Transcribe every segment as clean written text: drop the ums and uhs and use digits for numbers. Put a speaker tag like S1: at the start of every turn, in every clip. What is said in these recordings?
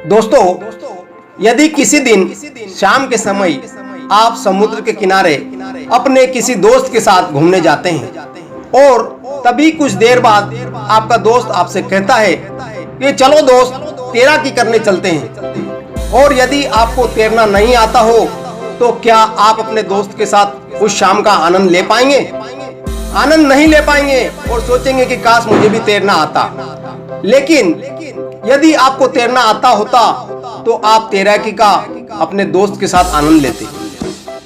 S1: दोस्तों, यदि किसी दिन शाम के समय आप समुद्र के किनारे अपने किसी दोस्त के साथ घूमने जाते हैं और तभी कुछ देर बाद आपका दोस्त आपसे कहता है कि चलो दोस्त तैराकी करने चलते हैं, और यदि आपको तैरना नहीं आता हो तो क्या आप अपने दोस्त के साथ उस शाम का आनंद ले पाएंगे? आनंद नहीं ले पाएंगे और सोचेंगे कि काश मुझे भी तैरना आता। लेकिन यदि आपको तैरना आता होता तो आप तैराकी का अपने दोस्त के साथ आनंद लेते।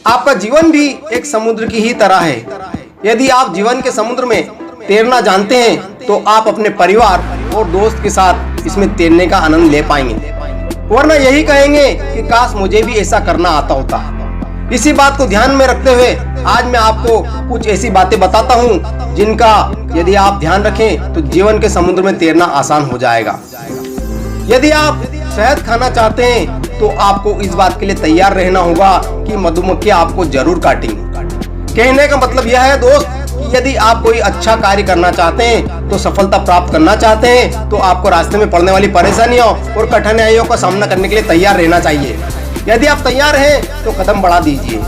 S1: आपका जीवन भी एक समुद्र की ही तरह है। यदि आप जीवन के समुद्र में तैरना जानते हैं तो आप अपने परिवार और दोस्त के साथ इसमें तैरने का आनंद ले पाएंगे, वरना यही कहेंगे कि काश मुझे भी ऐसा करना आता होता। इसी बात को ध्यान में रखते हुए आज मैं आपको कुछ ऐसी बातें बताता हूँ जिनका यदि आप ध्यान रखें तो जीवन के समुद्र में तैरना आसान हो जाएगा। यदि आप शहद खाना चाहते हैं तो आपको इस बात के लिए तैयार रहना होगा कि मधुमक्खियां आपको जरूर काटेंगी। कहने का मतलब यह है दोस्त कि यदि आप कोई अच्छा कार्य करना चाहते हैं तो सफलता प्राप्त करना चाहते हैं तो आपको रास्ते में पड़ने वाली परेशानियों और कठिनाइयों का सामना करने के लिए तैयार रहना चाहिए। यदि आप तैयार हैं तो कदम बढ़ा दीजिए।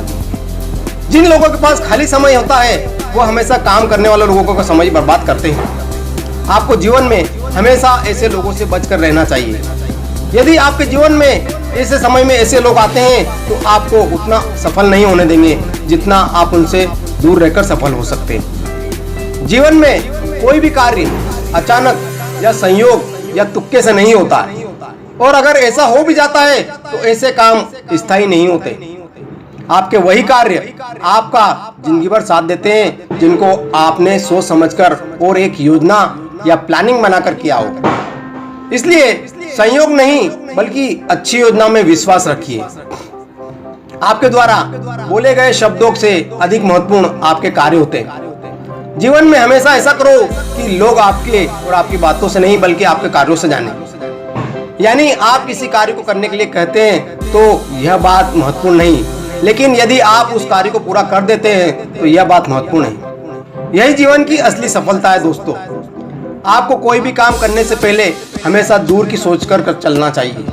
S1: जिन लोगों के पास खाली समय होता है वो हमेशा काम करने वाले लोगों का समय बर्बाद करते हैं। आपको जीवन में हमेशा ऐसे लोगों से बचकर रहना चाहिए। यदि आपके जीवन में ऐसे समय में ऐसे लोग आते हैं तो आपको उतना सफल नहीं होने देंगे जितना आप उनसे दूर रहकर सफल हो सकते हैं। जीवन में कोई भी कार्य अचानक या संयोग या तुक्के से नहीं होता है, और अगर ऐसा हो भी जाता है तो ऐसे काम स्थायी नहीं होते। आपके वही कार्य आपका जिंदगी भर साथ देते हैं जिनको आपने सोच समझकर और एक योजना या प्लानिंग बनाकर किया हो। इसलिए संयोग नहीं बल्कि अच्छी योजना में विश्वास रखिए। आपके द्वारा बोले गए शब्दों से अधिक महत्वपूर्ण आपके कार्य होते हैं। जीवन में हमेशा ऐसा करो कि लोग आपके और आपकी बातों से नहीं बल्कि आपके कार्यों से जाने। यानी आप किसी कार्य को करने के लिए कहते हैं तो यह बात महत्वपूर्ण नहीं, लेकिन यदि आप उस कार्य को पूरा कर देते हैं तो यह बात महत्वपूर्ण है। यही जीवन की असली सफलता है दोस्तों। आपको कोई भी काम करने से पहले हमेशा दूर की सोच कर चलना चाहिए।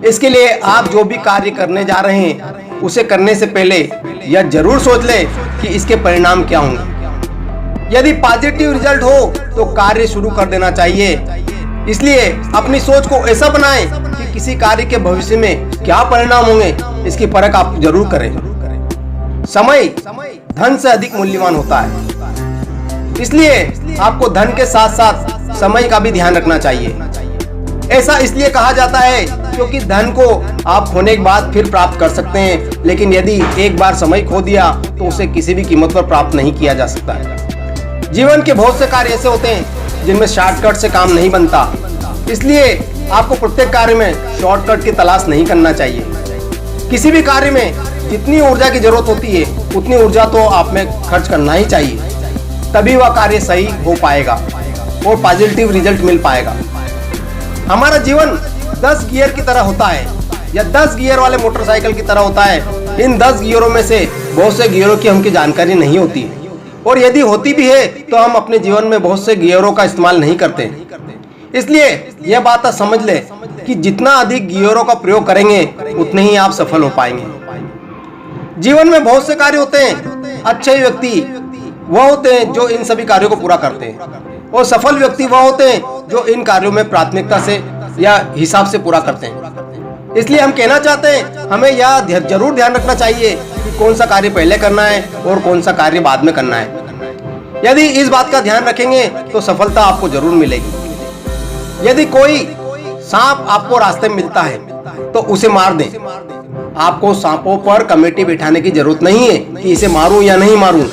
S1: इसके लिए आप जो भी कार्य करने जा रहे हैं उसे करने से पहले यह जरूर सोच ले कि इसके परिणाम क्या होंगे। यदि पॉजिटिव रिजल्ट हो तो कार्य शुरू कर देना चाहिए। इसलिए अपनी सोच को ऐसा बनाएं कि किसी कार्य के भविष्य में क्या परिणाम होंगे इसकी परख आप जरूर करें। समय धन से अधिक मूल्यवान होता है, इसलिए आपको धन के साथ साथ समय का भी ध्यान रखना चाहिए। ऐसा इसलिए कहा जाता है क्योंकि धन को आप खोने के बाद फिर प्राप्त कर सकते हैं, लेकिन यदि एक बार समय खो दिया तो उसे किसी भी कीमत पर प्राप्त नहीं किया जा सकता है। जीवन के बहुत से कार्य ऐसे होते हैं जिनमें शॉर्टकट से काम नहीं बनता, इसलिए आपको प्रत्येक कार्य में शॉर्टकट की तलाश नहीं करना चाहिए। किसी भी कार्य में जितनी ऊर्जा की जरूरत होती है उतनी ऊर्जा तो आप में खर्च करना ही चाहिए, तभी वह कार्य सही हो पाएगा और पॉजिटिव रिजल्ट मिल पाएगा। हमारा जीवन 10 गियर की तरह होता है या 10 गियर वाले मोटरसाइकिल की तरह होता है। इन 10 गियरों में से बहुत से गियरों की हमको जानकारी नहीं होती है, और यदि होती भी है तो हम अपने जीवन में बहुत से गियरों का इस्तेमाल नहीं करते। इसलिए यह बात आप समझ ले कि जितना अधिक गियरों का प्रयोग करेंगे उतने ही आप सफल हो पाएंगे। जीवन में बहुत से कार्य होते हैं। अच्छे व्यक्ति वह होते हैं जो इन सभी कार्यों को पूरा करते हैं, और सफल व्यक्ति वह होते हैं जो इन कार्यों में प्राथमिकता से या हिसाब से पूरा करते हैं। इसलिए हम कहना चाहते हैं हमें यह जरूर ध्यान रखना चाहिए कि कौन सा कार्य पहले करना है और कौन सा कार्य बाद में करना है। यदि इस बात का ध्यान रखेंगे तो सफलता आपको जरूर मिलेगी। यदि कोई सांप आपको रास्ते में मिलता है तो उसे मार दें। आपको सांपों पर कमेटी बिठाने की जरूरत नहीं है कि इसे मारूं या नहीं मारूं।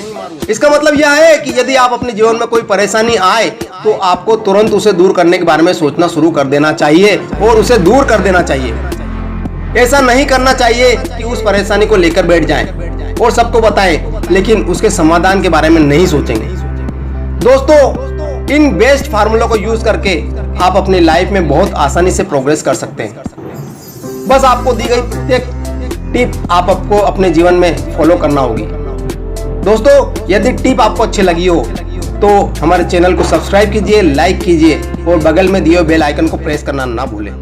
S1: इसका मतलब यह है कि यदि आप अपने जीवन में कोई परेशानी आए तो आपको तुरंत उसे दूर करने के बारे में सोचना शुरू कर देना चाहिए और उसे दूर कर देना चाहिए। ऐसा नहीं करना चाहिए कि उस परेशानी को लेकर बैठ जाएं और सबको बताएं, लेकिन उसके समाधान के बारे में नहीं सोचेंगे। दोस्तों, इन बेस्ट फार्मूलों को यूज करके आप अपनी लाइफ में बहुत आसानी से प्रोग्रेस कर सकते हैं। बस आपको दी गई प्रत्येक टिप आपको अपने जीवन में फॉलो करना होगी। दोस्तों, यदि टिप आपको अच्छी लगी हो तो हमारे चैनल को सब्सक्राइब कीजिए, लाइक कीजिए और बगल में दिए बेल आइकन को प्रेस करना ना भूलें।